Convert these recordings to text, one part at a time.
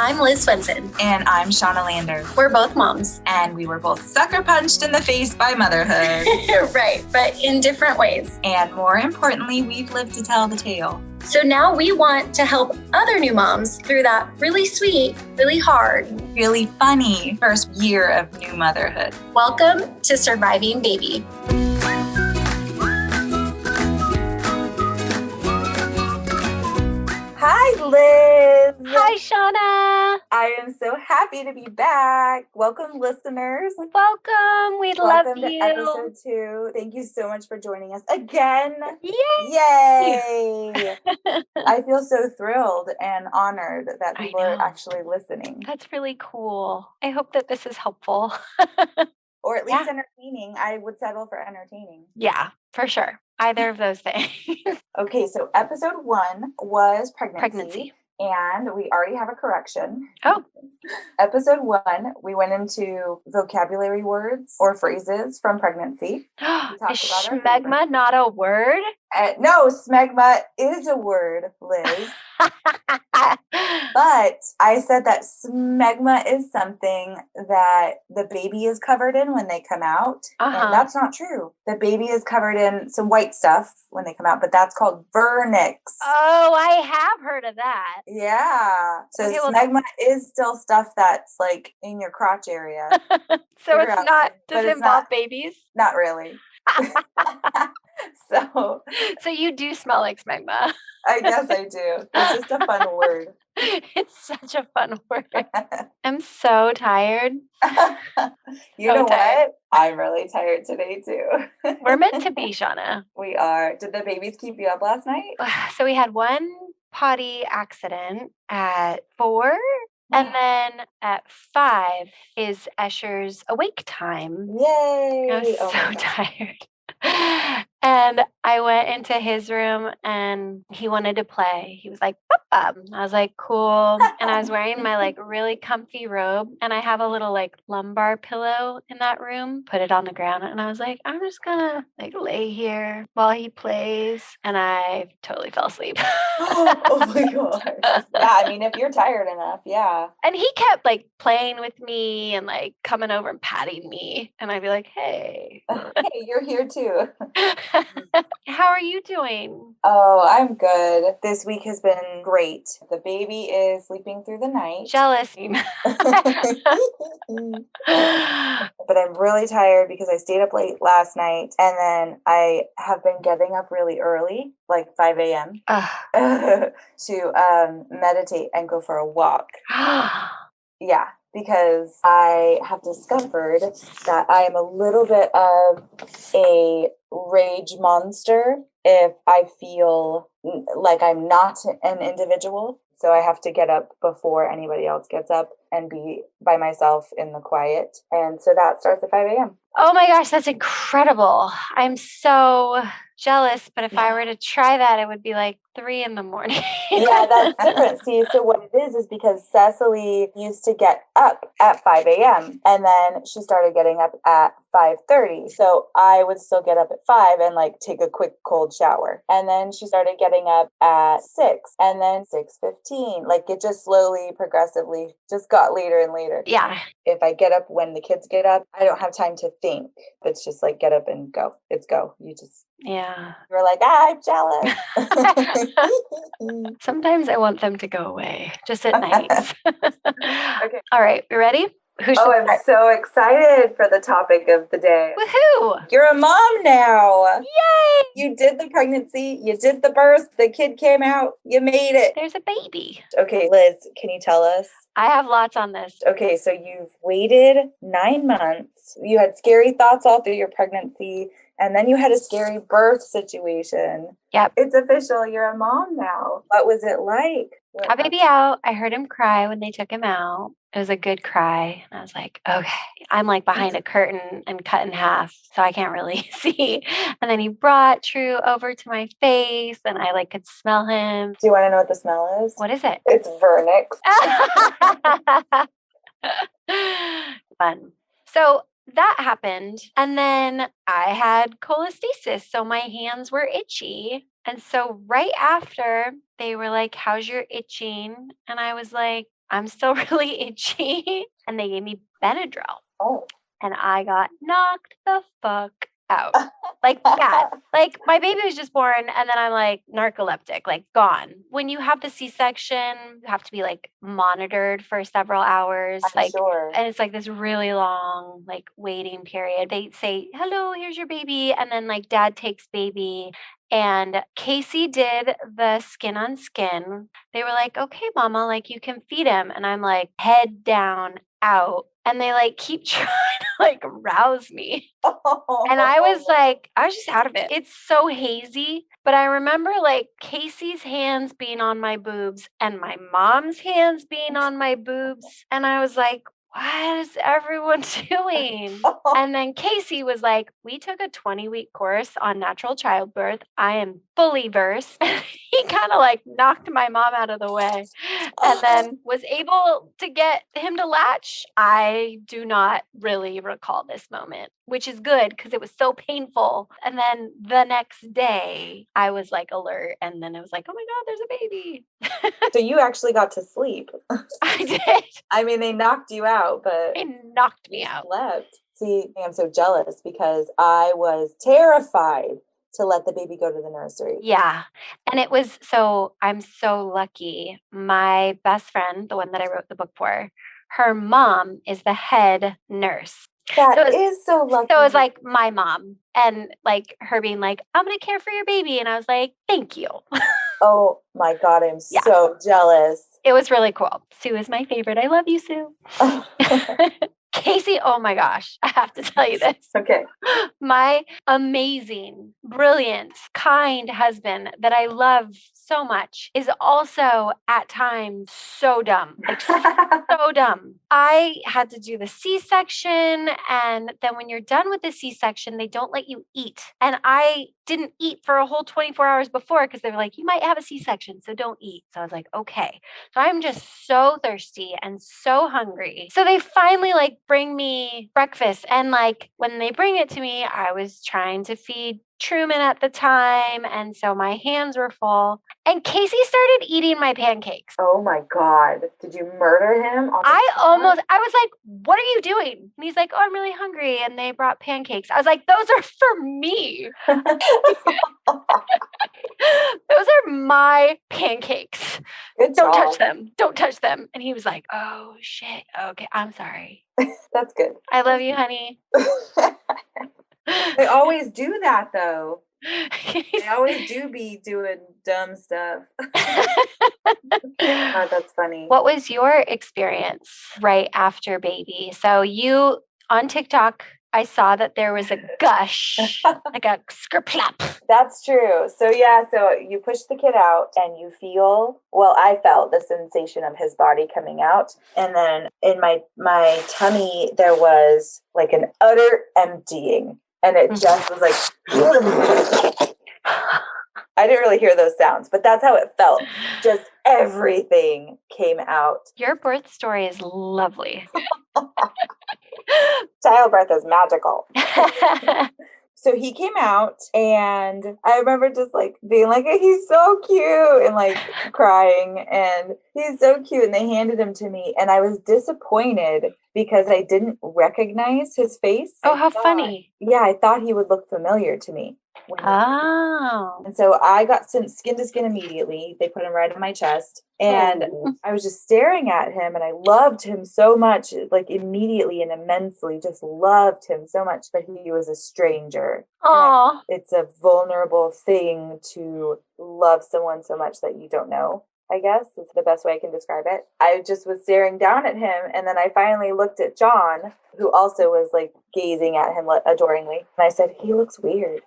I'm Liz Swenson. And I'm Shauna Lander. We're both moms. And we were both sucker punched in the face by motherhood. Right, but in different ways. And more importantly, we've lived to tell the tale. So now we want to help other new moms through that really sweet, really hard, really funny first year of new motherhood. Welcome to Surviving Baby. Hi, Liz. Hi, Shauna. I am so happy to be back. Welcome, listeners. Welcome. We love you. Welcome to episode 2. Thank you so much for joining us again. Yay! I feel so thrilled and honored that people are actually listening. That's really cool. I hope that this is helpful. Or at least entertaining. I would settle for entertaining. Yeah, for sure. Either of those things. Okay, so episode 1 was pregnancy. And we already have a correction. Oh. Episode 1, we went into vocabulary words or phrases from pregnancy. Is smegma not a word? No, smegma is a word, Liz. But I said that smegma is something that the baby is covered in when they come out. And that's not true. The baby is covered in some white stuff when they come out, but that's called vernix. Oh, I have heard of that. Yeah. So smegma is still stuff that's like in your crotch area. So it's not, does it involve babies? Not really. So you do smell like smegma. I guess I do. It's just a fun word. It's such a fun word. I'm so tired. You know what? I'm really tired today too. We're meant to be, Shauna. We are. Did the babies keep you up last night? So we had one potty accident at 4. And then at 5 is Escher's awake time. Yay! I was so tired. And I went into his room and he wanted to play. He was like, Papa. I was like, cool. And I was wearing my like really comfy robe. And I have a little like lumbar pillow in that room. Put it on the ground. And I was like, I'm just gonna like lay here while he plays. And I totally fell asleep. Oh my God. Yeah, I mean, if you're tired enough, yeah. And he kept like playing with me and like coming over and patting me. And I'd be like, hey. Hey, you're here too. How are you doing? Oh, I'm good. This week has been great. The baby is sleeping through the night. Jealous. But I'm really tired because I stayed up late last night and then I have been getting up really early, like 5 a.m. to meditate and go for a walk. Yeah, because I have discovered that I am a little bit of a rage monster if I feel like I'm not an individual. So I have to get up before anybody else gets up and be by myself in the quiet. And so that starts at 5 a.m. Oh my gosh, that's incredible. I'm so jealous. But if I were to try that, it would be like 3 a.m. Yeah, that's different. See, so what it is because Cecily used to get up at 5 a.m. and then she started getting up at 5:30. So I would still get up at 5 and like take a quick cold shower. And then she started getting up at 6 and then 6:15. Like it just slowly, progressively just got later and later. Yeah. If I get up when the kids get up, I don't have time to think. It's just like get up and go. It's go. You just you're like, I'm jealous. Sometimes I want them to go away just at night. Okay. All right. You ready? I'm so excited for the topic of the day. Woohoo! You're a mom now. Yay! You did the pregnancy. You did the birth. The kid came out. You made it. There's a baby. Okay, Liz, can you tell us? I have lots on this. Okay, so you've waited 9 months. You had scary thoughts all through your pregnancy. And then you had a scary birth situation. Yep. It's official. You're a mom now. What was it like? Got baby out. I heard him cry when they took him out. It was a good cry. And I was like, okay. I'm like behind a curtain and cut in half, so I can't really see. And then he brought True over to my face and I like could smell him. Do you want to know what the smell is? What is it? It's vernix. Fun. So that happened. And then I had cholestasis. So my hands were itchy. And so right after they were like, how's your itching? And I was like, I'm still really itchy. And they gave me Benadryl. Oh. And I got knocked the fuck out. Like bad. Like my baby was just born and then I'm like narcoleptic, like gone. When you have the C-section, you have to be like monitored for several hours. I'm sure. And it's like this really long like waiting period. They say, hello, here's your baby. And then like dad takes baby. And Casey did the skin on skin. They were like, okay, mama, like you can feed him. And I'm like head down out. And they like keep trying to like rouse me. And I was like, I was just out of it. It's so hazy. But I remember like Casey's hands being on my boobs and my mom's hands being on my boobs. And I was like, what is everyone doing? And then Casey was like, we took a 20-week course on natural childbirth. I am fully versed. He kind of like knocked my mom out of the way and then was able to get him to latch. I do not really recall this moment, which is good because it was so painful. And then the next day I was like alert and then it was like, oh my God, there's a baby. So you actually got to sleep. I did. I mean, they knocked you out, but They knocked me out. Slept. See, I'm so jealous because I was terrified to let the baby go to the nursery. Yeah. And it was so, I'm so lucky. My best friend, the one that I wrote the book for, her mom is the head nurse. That is so lucky. So it was like my mom and like her being like, I'm going to care for your baby. And I was like, thank you. Oh my God, I'm so jealous. It was really cool. Sue is my favorite. I love you, Sue. Casey, oh my gosh, I have to tell you this. Okay. My amazing, brilliant, kind husband that I love so much is also at times so dumb, like so dumb. I had to do the C-section, and then when you're done with the C-section, they don't let you eat. And I didn't eat for a whole 24 hours before because they were like, you might have a C-section, so don't eat. So I was like, okay. So I'm just so thirsty and so hungry. So they finally like bring me breakfast. And like when they bring it to me, I was trying to feed Truman at the time. And so my hands were full. And Casey started eating my pancakes. Oh my God. Did you murder him? I was like, what are you doing? And he's like, oh, I'm really hungry. And they brought pancakes. I was like, those are for me. Those are my pancakes. Good Don't job. touch them. Don't touch them. And he was like, oh shit. Okay. I'm sorry. That's good. I love you, honey. They always do that though. They always do be doing dumb stuff. Oh, that's funny. What was your experience right after baby? So you on TikTok, I saw that there was a gush, like a skrplap. That's true. So yeah, so you push the kid out and you feel, well, I felt the sensation of his body coming out. And then in my tummy, there was like an utter emptying. And it just was like, I didn't really hear those sounds, but that's how it felt. Just everything came out. Your birth story is lovely. Childbirth is magical. So he came out and I remember just like being like, he's so cute and like crying and he's so cute. And they handed him to me and I was disappointed because I didn't recognize his face. Oh, how funny. Yeah, I thought he would look familiar to me. Oh. And so I got skin to skin immediately. They put him right on my chest. And I was just staring at him and I loved him so much, like immediately and immensely, just loved him so much. But he was a stranger. Oh. It's a vulnerable thing to love someone so much that you don't know. I guess is the best way I can describe it. I just was staring down at him. And then I finally looked at John, who also was like gazing at him adoringly. And I said, he looks weird.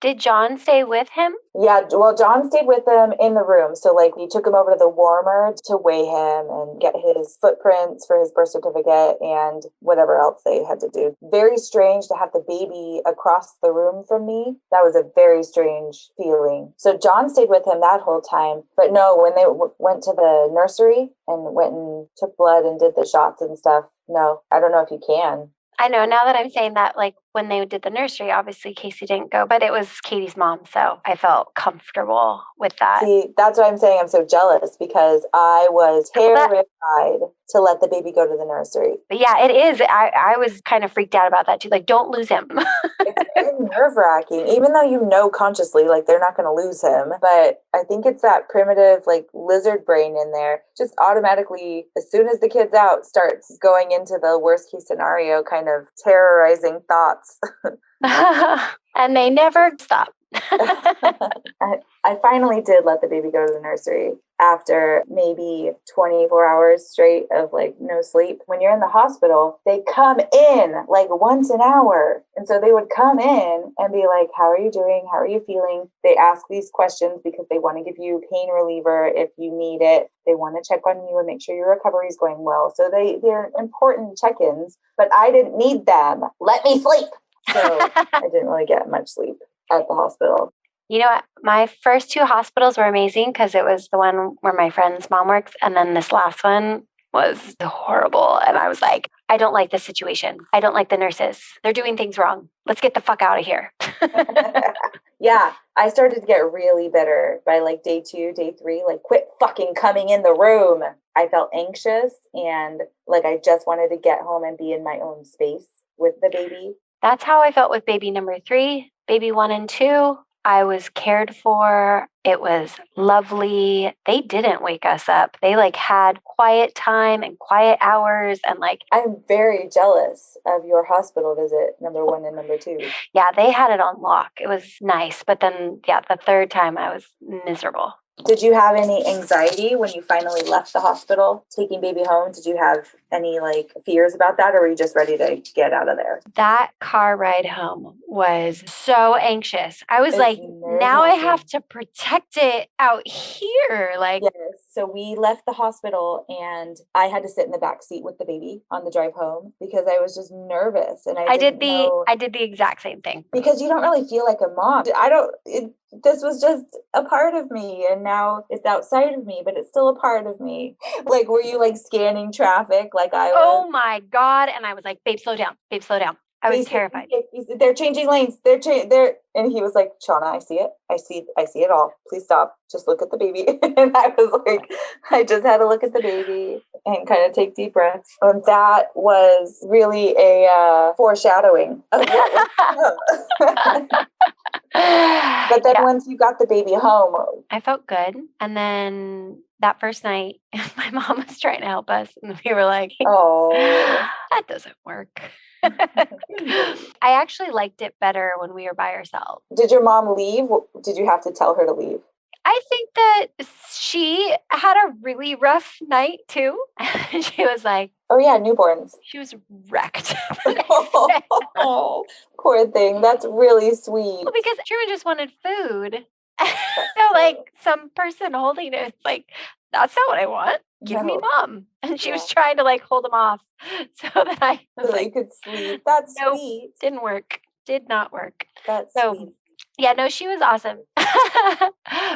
Did John stay with him? Yeah, well, John stayed with them in the room. So like we took him over to the warmer to weigh him and get his footprints for his birth certificate and whatever else they had to do. Very strange to have the baby across the room from me. That was a very strange feeling. So John stayed with him that whole time. But no, when they went to the nursery and went and took blood and did the shots and stuff, no, I don't know if you can. I know now that I'm saying that, like when they did the nursery, obviously Casey didn't go, but it was Katie's mom. So I felt comfortable with that. See, that's why I'm saying I'm so jealous because I was terrified to let the baby go to the nursery. But yeah, it is. I was kind of freaked out about that too. Like, don't lose him. It's very nerve-wracking, even though you know consciously like they're not going to lose him. But I think it's that primitive like lizard brain in there just automatically, as soon as the kid's out, starts going into the worst case scenario, kind of terrorizing thoughts. And they never stop. I finally did let the baby go to the nursery after maybe 24 hours straight of like no sleep. When you're in the hospital, they come in like once an hour. And so they would come in and be like, how are you doing? How are you feeling? They ask these questions because they want to give you pain reliever if you need it. They want to check on you and make sure your recovery is going well. So they're important check-ins, but I didn't need them. Let me sleep. So I didn't really get much sleep at the hospital. You know what? My first 2 hospitals were amazing because it was the one where my friend's mom works. And then this last one was horrible. And I was like, I don't like this situation. I don't like the nurses. They're doing things wrong. Let's get the fuck out of here. Yeah, I started to get really bitter by like day 2, day 3, like quit fucking coming in the room. I felt anxious and like I just wanted to get home and be in my own space with the baby. That's how I felt with baby number 3, baby 1 and 2. I was cared for. It was lovely. They didn't wake us up. They like had quiet time and quiet hours and like. I'm very jealous of your hospital visit, number 1 and number 2. Yeah, they had it on lock. It was nice. But then, yeah, the third time I was miserable. Did you have any anxiety when you finally left the hospital, taking baby home? Did you have any like fears about that, or were you just ready to get out of there? That car ride home was so anxious. I was like, now I have to protect it out here. Like, yes. So we left the hospital and I had to sit in the back seat with the baby on the drive home because I was just nervous. And I did the exact same thing. Because you don't really feel like a mom. This was just a part of me, and now it's outside of me, but it's still a part of me. Like, were you like scanning traffic like I was? Oh my God. And I was like, babe, slow down. Babe, slow down. I was terrified. They're changing lanes. And he was like, Shauna, I see it. I see it all. Please stop. Just look at the baby. And I was like, I just had to look at the baby and kind of take deep breaths. And that was really a foreshadowing of what was But then once you got the baby home, I felt good. And then that first night, my mom was trying to help us. And we were like, oh, that doesn't work. I actually liked it better when we were by ourselves. Did your mom leave? Did you have to tell her to leave? I think that she had a really rough night too. She was like, oh yeah, newborns. She was wrecked. Oh, poor thing. That's really sweet. Well, because Truman just wanted food. So like some person holding it, like, that's not what I want. Give me mom. And she was trying to like hold him off so that I was so like, you could sleep. That's sweet. Didn't work. Did not work. That's sweet. Yeah, no, she was awesome.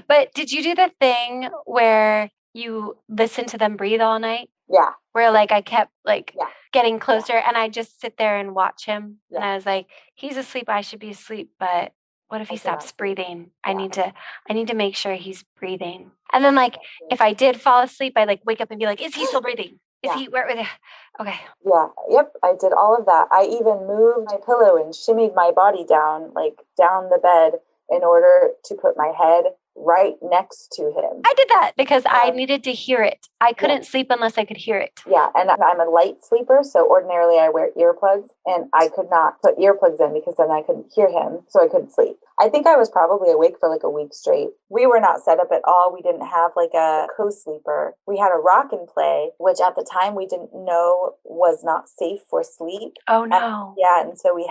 But did you do the thing where you listen to them breathe all night? Yeah. Where like I kept like getting closer and I just sit there and watch him. And I was like, he's asleep. I should be asleep. But what if he stops breathing? I need to make sure he's breathing. And then like if I did fall asleep, I like wake up and be like, is he still breathing? Is he where? Okay. Yeah. Yep. I did all of that. I even moved my pillow and shimmied my body down, like down the bed, in order to put my head right next to him. I did that because I needed to hear it. I couldn't sleep unless I could hear it. Yeah, and I'm a light sleeper, so ordinarily I wear earplugs, and I could not put earplugs in because then I couldn't hear him, so I couldn't sleep. I think I was probably awake for like a week straight. We were not set up at all. We didn't have like a co-sleeper. We had a rock and play, which at the time we didn't know was not safe for sleep. Oh no. And so we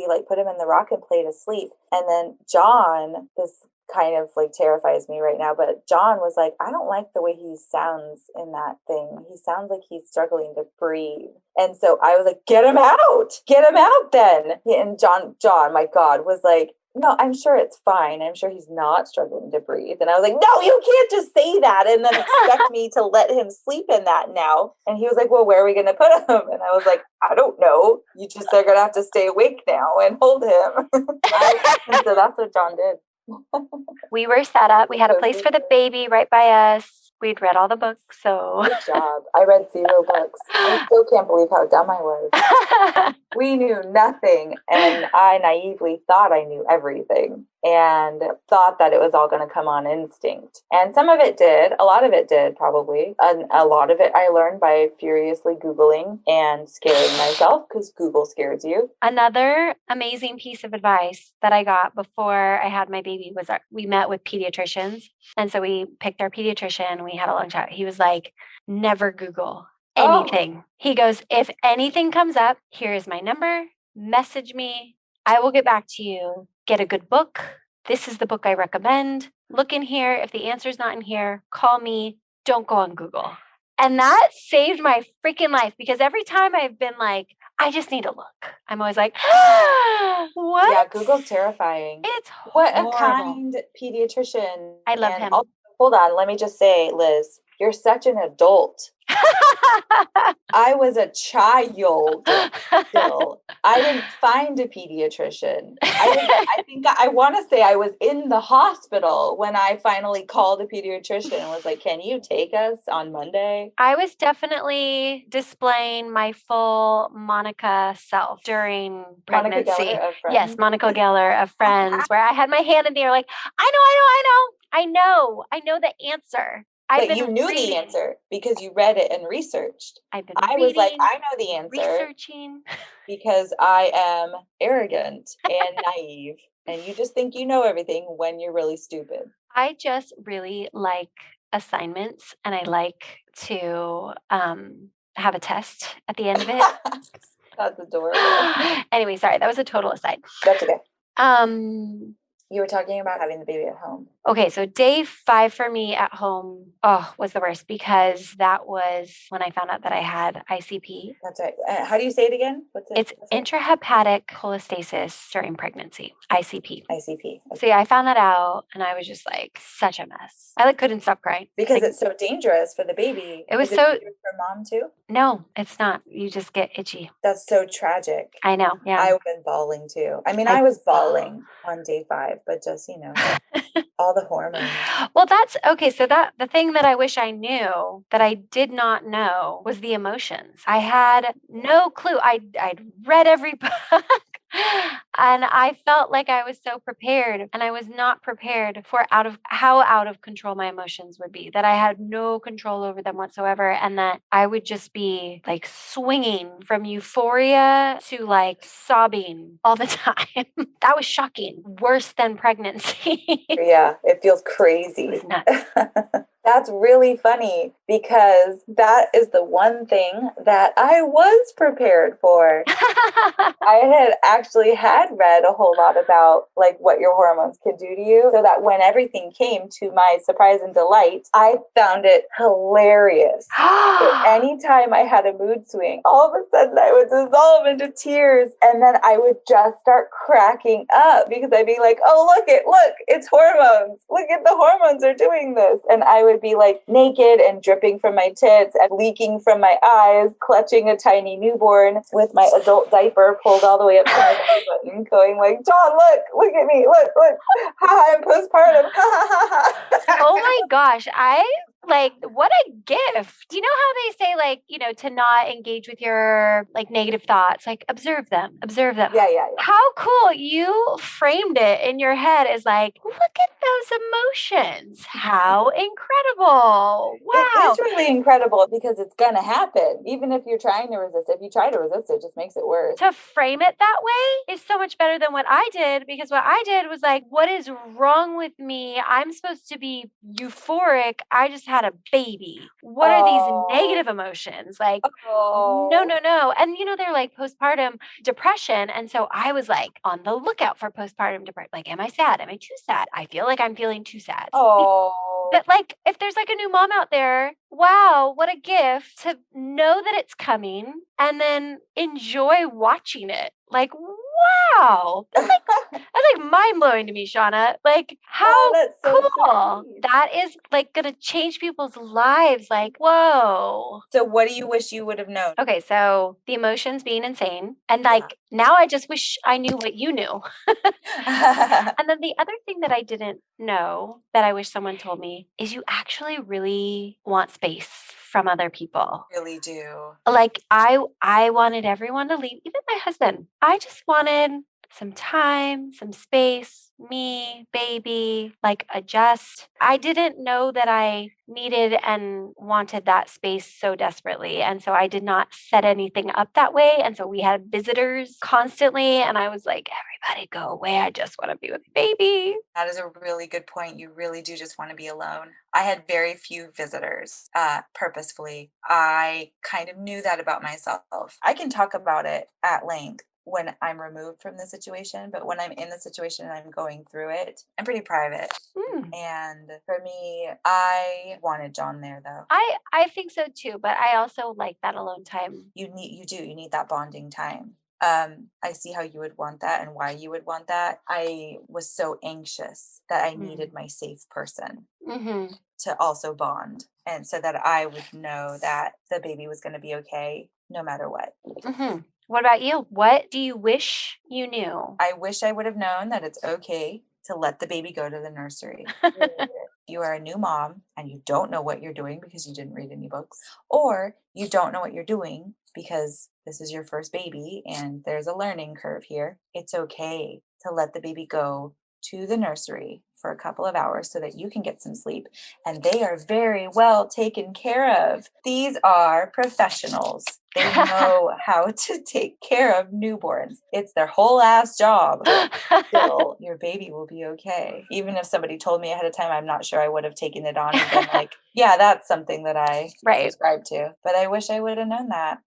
like put him in the rock and play to sleep. And then John, this kind of like terrifies me right now, but John was like, I don't like the way he sounds in that thing. He sounds like he's struggling to breathe. And so I was like, get him out then. And John, my God, was like, no, I'm sure it's fine. I'm sure he's not struggling to breathe. And I was like, no, you can't just say that and then expect me to let him sleep in that now. And he was like, well, where are we going to put him? And I was like, I don't know. You just are going to have to stay awake now and hold him. And so that's what John did. We were set up. We had a place for the baby right by us. We'd read all the books, so. Good job. I read 0 books. I still can't believe how dumb I was. We knew nothing, and I naively thought I knew everything and thought that it was all going to come on instinct. And some of it did. A lot of it did, probably. And a lot of it I learned by furiously Googling and scaring myself, because Google scares you. Another amazing piece of advice that I got before I had my baby was we met with pediatricians. And so we picked our pediatrician. We had a long chat. He was like, never Google anything. He goes, if anything comes up, here is my number. Message me. I will get back to you. Get a good book. This is the book I recommend. Look in here. If the answer's not in here, call me. Don't go on Google. And that saved my freaking life, because every time I've been like, I just need to look, I'm always like, what? Yeah, Google's terrifying. It's what horrible. a kind pediatrician. I love him. Hold on, let me just say, Liz, you're such an adult. I was a child still. I didn't find a pediatrician. I want to say I was in the hospital when I finally called a pediatrician and was like, can you take us on Monday? I was definitely displaying my full Monica self during pregnancy. Monica Geller of Friends. Yes, Monica Geller of Friends, where I had my hand in the air like, I know the answer. But you knew the answer because you read it and researched. I was like, I know the answer. Researching. Because I am arrogant and naive. And you just think you know everything when you're really stupid. I just really like assignments, and I like to have a test at the end of it. That's adorable. Anyway, sorry, that was a total aside. That's okay. You were talking about having the baby at home. Okay, so day 5 for me at home, was the worst, because that was when I found out that I had ICP. That's right. How do you say it again? It's intrahepatic cholestasis during pregnancy, ICP. ICP. Okay. So yeah, I found that out, and I was just like such a mess. I couldn't stop crying. Because it's so dangerous for the baby. It was so dangerous for mom too? No, it's not. You just get itchy. That's so tragic. I know. Yeah. I would have been bawling too. I mean, I was bawling on day 5, but just, all the hormones. Well, that's okay. So the thing that I wish I knew that I did not know was the emotions. I had no clue. I'd read every book. And I felt like I was so prepared, and I was not prepared for how out of control my emotions would be, that I had no control over them whatsoever. And that I would just be like swinging from euphoria to like sobbing all the time. That was shocking. Worse than pregnancy. Yeah, it feels crazy. It was nuts. That's really funny, because that is the one thing that I was prepared for. I had read a whole lot about like what your hormones can do to you, so that when everything came, to my surprise and delight, I found it hilarious. So anytime I had a mood swing, all of a sudden I would dissolve into tears, and then I would just start cracking up, because I'd be like, oh, look, it's hormones. Look at the hormones are doing this. And I would be like naked and dripping from my tits and leaking from my eyes, clutching a tiny newborn with my adult diaper pulled all the way up to my belly button, going like, John, look at me, look, I'm postpartum. Oh my gosh, what a gift. Do you know how they say, like, to not engage with your like negative thoughts, like observe them. Yeah. How cool. You framed it in your head as like, look at those emotions. How incredible. Wow. It is really incredible, because it's going to happen. Even if you're trying to resist, if you try to resist, it just makes it worse. To frame it that way is so much better than what I did, because what I did was like, what is wrong with me? I'm supposed to be euphoric. I just had a baby. What are these negative emotions? Like, no. And they're like postpartum depression. And so I was like on the lookout for postpartum depression. Like, am I sad? Am I too sad? I feel like I'm feeling too sad. But like, if there's like a new mom out there, wow, what a gift to know that it's coming and then enjoy watching it. Like, wow. That's like mind blowing to me, Shauna. Like, how that's so cool. sweet. That is like going to change people's lives. Like, whoa. So what do you wish you would have known? Okay, so the emotions being insane. And like, now I just wish I knew what you knew. And then the other thing that I didn't know that I wish someone told me is you actually really want space from other people. Really do. Like I wanted everyone to leave, even my husband. I just wanted some time, some space, me, baby, like adjust. I didn't know that I needed and wanted that space so desperately. And so I did not set anything up that way. And so we had visitors constantly. And I was like, everybody go away. I just want to be with baby. That is a really good point. You really do just want to be alone. I had very few visitors purposefully. I kind of knew that about myself. I can talk about it at length when I'm removed from the situation, but when I'm in the situation and I'm going through it, I'm pretty private. And for me, I wanted John there though. I think so too, but I also like that alone time. You need that bonding time. I see how you would want that and why you would want that. I was so anxious that I needed my safe person to also bond, and so that I would know that the baby was going to be okay no matter what. What about you? What do you wish you knew? I wish I would have known that it's okay to let the baby go to the nursery. You are a new mom and you don't know what you're doing because you didn't read any books, or you don't know what you're doing because this is your first baby and there's a learning curve here. It's okay to let the baby go to the nursery for a couple of hours so that you can get some sleep, and they are very well taken care of. These are professionals. They know how to take care of newborns. It's their whole ass job. Still, your baby will be okay. Even if somebody told me ahead of time, I'm not sure I would have taken it on and been like, yeah, that's something that I subscribe to. But I wish I would have known that.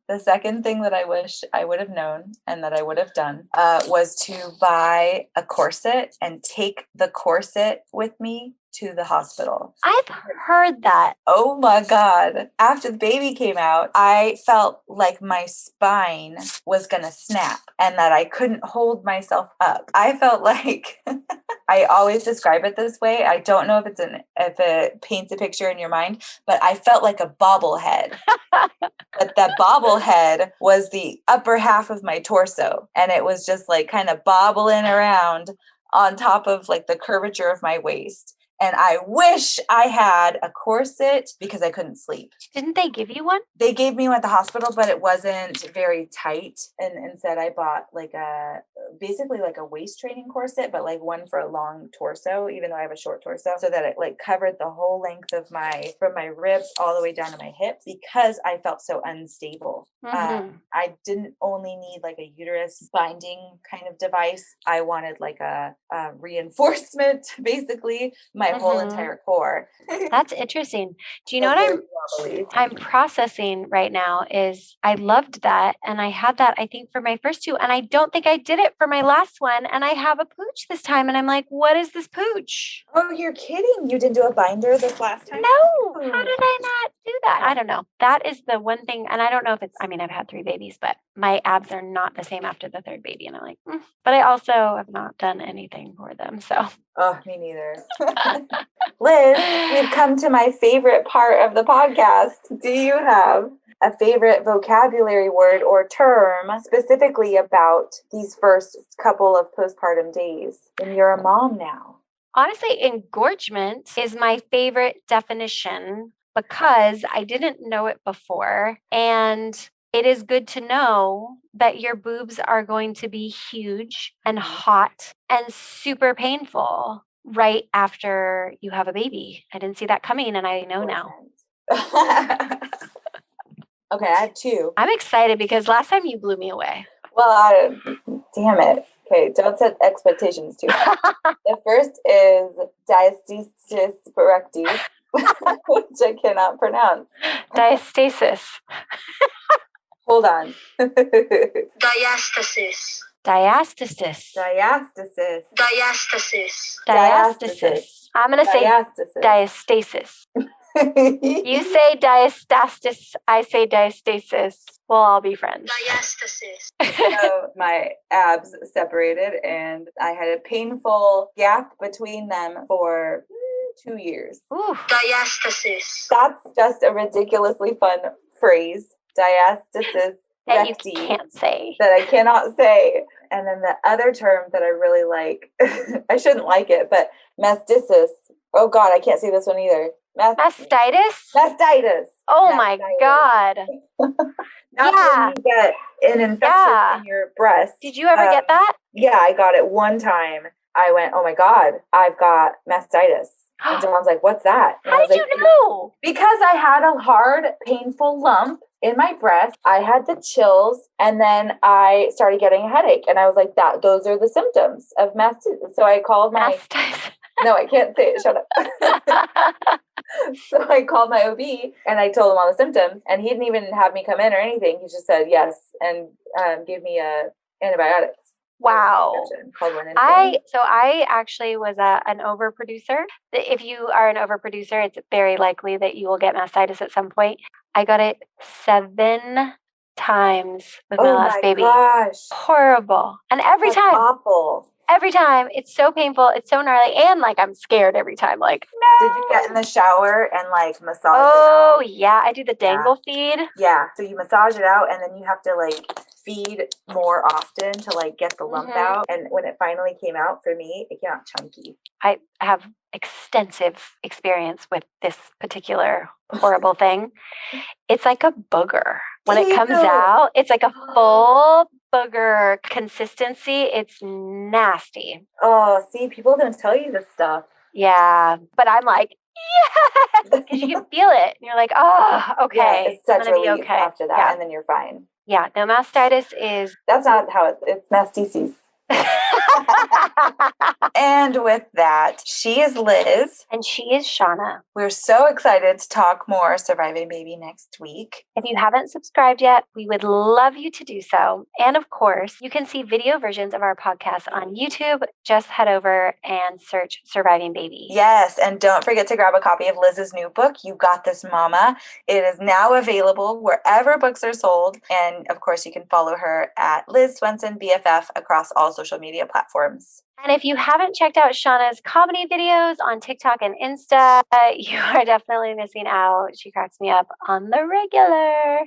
The second thing that I wish I would have known and that I would have done was to buy a corset and take the corset with me to the hospital. I've heard that. Oh my God. After the baby came out, I felt like my spine was going to snap and that I couldn't hold myself up. I felt like I always describe it this way. I don't know if it paints a picture in your mind, but I felt like a bobblehead. But that bobblehead was the upper half of my torso, and it was just like kind of bobbling around on top of like the curvature of my waist. And I wish I had a corset because I couldn't sleep. Didn't they give you one? They gave me one at the hospital, but it wasn't very tight. And instead I bought basically like a waist training corset, but like one for a long torso, even though I have a short torso, so that it like covered the whole length of from my ribs all the way down to my hips, because I felt so unstable. I didn't only need like a uterus binding kind of device. I wanted like a reinforcement, basically, my whole entire core. That's interesting. Do you know what I'm processing right now is I loved that. And I had that, I think, for my first two. And I don't think I did it for my last one. And I have a pooch this time. And I'm like, what is this pooch? Oh, you're kidding. You didn't do a binder this last time? No. How did I not do that? I don't know. That is the one thing. And I don't know if I've had 3 babies, but my abs are not the same after the 3rd baby. And I'm like, But I also have not done anything for them. So. Oh, me neither. Liz, we've come to my favorite part of the podcast. Do you have a favorite vocabulary word or term specifically about these first couple of postpartum days? And you're a mom now. Honestly, engorgement is my favorite definition because I didn't know it before. And it is good to know that your boobs are going to be huge and hot and super painful right after you have a baby. I didn't see that coming, and I know now. Okay, I have 2. I'm excited because last time you blew me away. Well, damn it. Okay, don't set expectations too high. The first is diastasis erectus, which I cannot pronounce. Diastasis. Hold on. Diastasis. Diastasis. Diastasis. Diastasis. Diastasis. I'm going to say diastasis. You say diastasis, I say diastasis. We'll all be friends. Diastasis. So my abs separated and I had a painful gap between them for 2 years. Ooh. Diastasis. That's just a ridiculously fun phrase. Diastasis That you recti can't say. that I cannot say. And then the other term that I really like, I shouldn't like it, but mastitis. Oh God, I can't say this one either. Mastitis? Mastitis. Oh my God. That's when you get an infection in your breast. Did you ever get that? Yeah, I got it one time. I went, oh my God, I've got mastitis. And John's like, what's that? And How did you know? Because I had a hard, painful lump in my breast. I had the chills, and then I started getting a headache. And I was like, those are the symptoms of mastitis. So I called my... Mastitis. No, I can't say it. Shut up. So I called my OB and I told him all the symptoms, and he didn't even have me come in or anything. He just said yes and gave me antibiotics. Wow. I actually was an overproducer. If you are an overproducer, it's very likely that you will get mastitis at some point. I got it 7 times with my last baby. Gosh. Horrible. And every That's time. awful. Every time. It's so painful. It's so gnarly. And like I'm scared every time. Like, no. Did you get in the shower and like massage it out? Oh, yeah. I do the dangle feed. Yeah. So you massage it out and then you have to like feed more often to like get the lump out. And when it finally came out for me, it came out chunky. I have extensive experience with this particular horrible thing. It's like a booger. When it comes out, it's like a full booger consistency. It's nasty. Oh, see, people don't tell you this stuff. Yeah, but I'm like, yes, because you can feel it. And you're like, oh, okay. Yeah, it's such I'm gonna be relief okay after that, and then you're fine. Yeah, no, mastitis is... That's not how it's mastitis. And with that, she is Liz. And she is Shauna. We're so excited to talk more Surviving Baby next week. If you haven't subscribed yet, we would love you to do so. And of course, you can see video versions of our podcast on YouTube. Just head over and search Surviving Baby. Yes, and don't forget to grab a copy of Liz's new book, You Got This Mama. It is now available wherever books are sold. And of course, you can follow her at Liz Swenson BFF across all social media platforms. And if you haven't checked out Shauna's comedy videos on TikTok and Insta, you are definitely missing out. She cracks me up on the regular.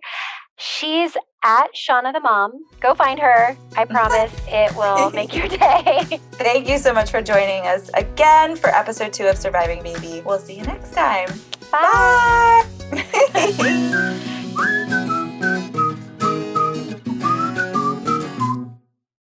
She's at Shauna the Mom. Go find her. I promise it will make your day. Thank you so much for joining us again for episode 2 of Surviving Baby. We'll see you next time. Bye. Bye.